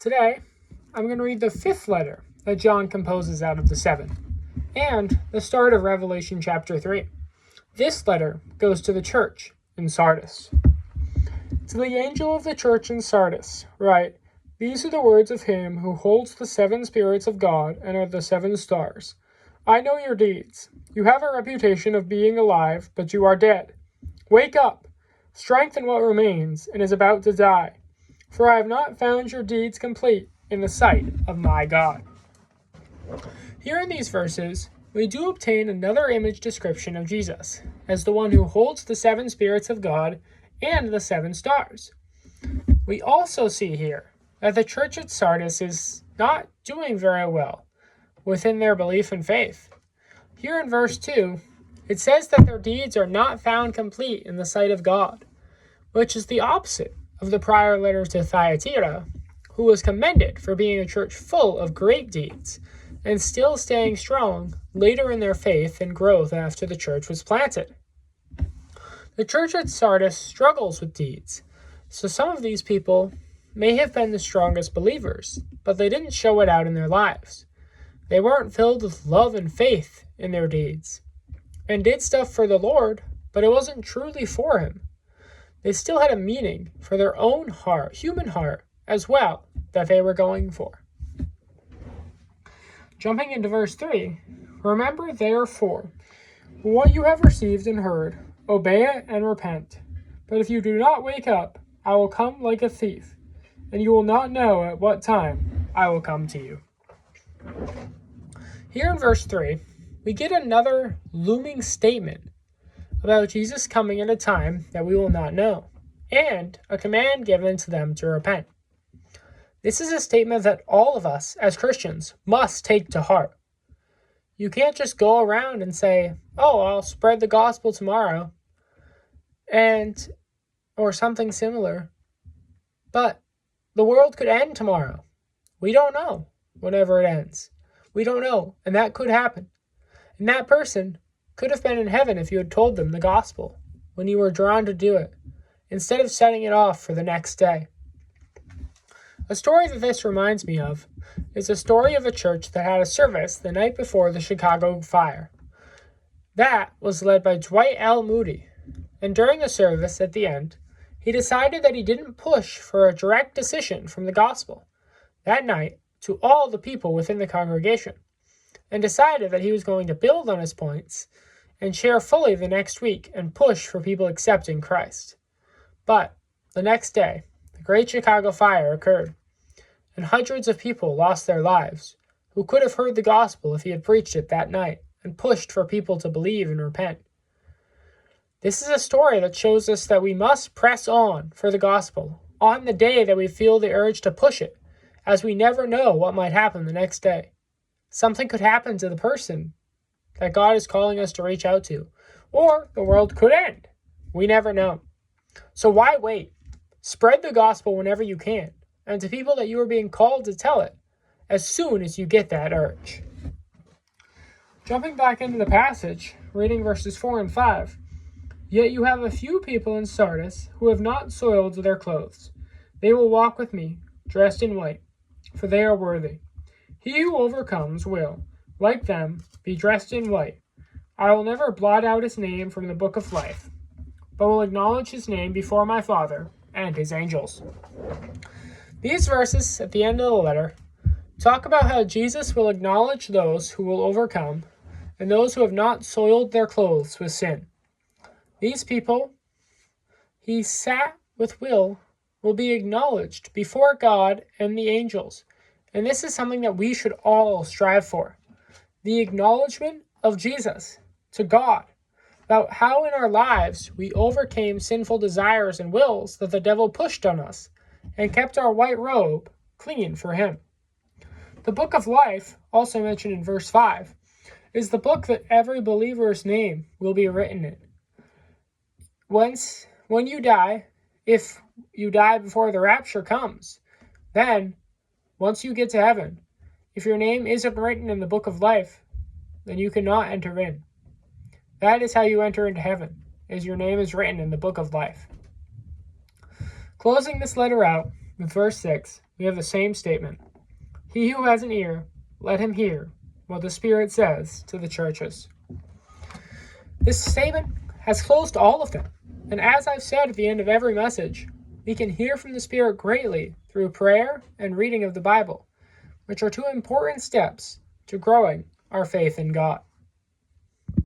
Today, I'm going to read the 5th letter that John composes out of the 7, and the start of Revelation chapter 3. This letter goes to the church in Sardis. To the angel of the church in Sardis, write, "These are the words of him who holds the 7 spirits of God and are the 7 stars. I know your deeds. You have a reputation of being alive, but you are dead. Wake up, strengthen what remains and is about to die. For I have not found your deeds complete in the sight of my God." Here in these verses, we do obtain another image description of Jesus as the one who holds the 7 spirits of God and the 7 stars. We also see here that the church at Sardis is not doing very well within their belief and faith. Here in verse 2, it says that their deeds are not found complete in the sight of God, which is the opposite of the prior letter to Thyatira, who was commended for being a church full of great deeds and still staying strong later in their faith and growth after the church was planted. The church at Sardis struggles with deeds, so some of these people may have been the strongest believers, but they didn't show it out in their lives. They weren't filled with love and faith in their deeds, and did stuff for the Lord, but it wasn't truly for him. They still had a meaning for their own heart, human heart, as well, that they were going for. Jumping into verse 3, "Remember therefore what you have received and heard, obey it and repent. But if you do not wake up, I will come like a thief, and you will not know at what time I will come to you." Here in verse 3, we get another looming statement about Jesus coming at a time that we will not know, and a command given to them to repent. This is a statement that all of us as Christians must take to heart. You can't just go around and say, "Oh, I'll spread the gospel tomorrow," or something similar. But the world could end tomorrow. We don't know whenever it ends. We don't know, and that could happen. And that person could have been in heaven if you had told them the gospel when you were drawn to do it, instead of setting it off for the next day. A story that this reminds me of is a story of a church that had a service the night before the Chicago fire. That was led by Dwight L. Moody, and during the service at the end, he decided that he didn't push for a direct decision from the gospel that night to all the people within the congregation, and decided that he was going to build on his points and share fully the next week and push for people accepting Christ. But the next day, the Great Chicago Fire occurred, and hundreds of people lost their lives who could have heard the gospel if he had preached it that night and pushed for people to believe and repent. This is a story that shows us that we must press on for the gospel on the day that we feel the urge to push it, as we never know what might happen the next day. Something could happen to the person that God is calling us to reach out to, or the world could end. We never know. So why wait? Spread the gospel whenever you can, and to people that you are being called to tell it, as soon as you get that urge. Jumping back into the passage, reading verses 4 and 5, "Yet you have a few people in Sardis who have not soiled their clothes. They will walk with me, dressed in white, for they are worthy. He who overcomes will, like them, be dressed in white. I will never blot out his name from the book of life, but will acknowledge his name before my Father and his angels." These verses at the end of the letter talk about how Jesus will acknowledge those who will overcome and those who have not soiled their clothes with sin. These people he sat with will be acknowledged before God and the angels. And this is something that we should all strive for. The acknowledgement of Jesus to God about how in our lives we overcame sinful desires and wills that the devil pushed on us and kept our white robe clean for him. The book of life, also mentioned in verse 5, is the book that every believer's name will be written in. When you die, if you die before the rapture comes, then once you get to heaven, if your name isn't written in the book of life, then you cannot enter in. That is how you enter into heaven, is your name is written in the book of life. Closing this letter out, In verse 6, we have the same statement. He who has an ear, let him hear what the Spirit says to the churches. This statement has close to all of them. And as I've said at the end of every message, we can hear from the Spirit greatly through prayer and reading of the Bible, which are two important steps to growing our faith in God.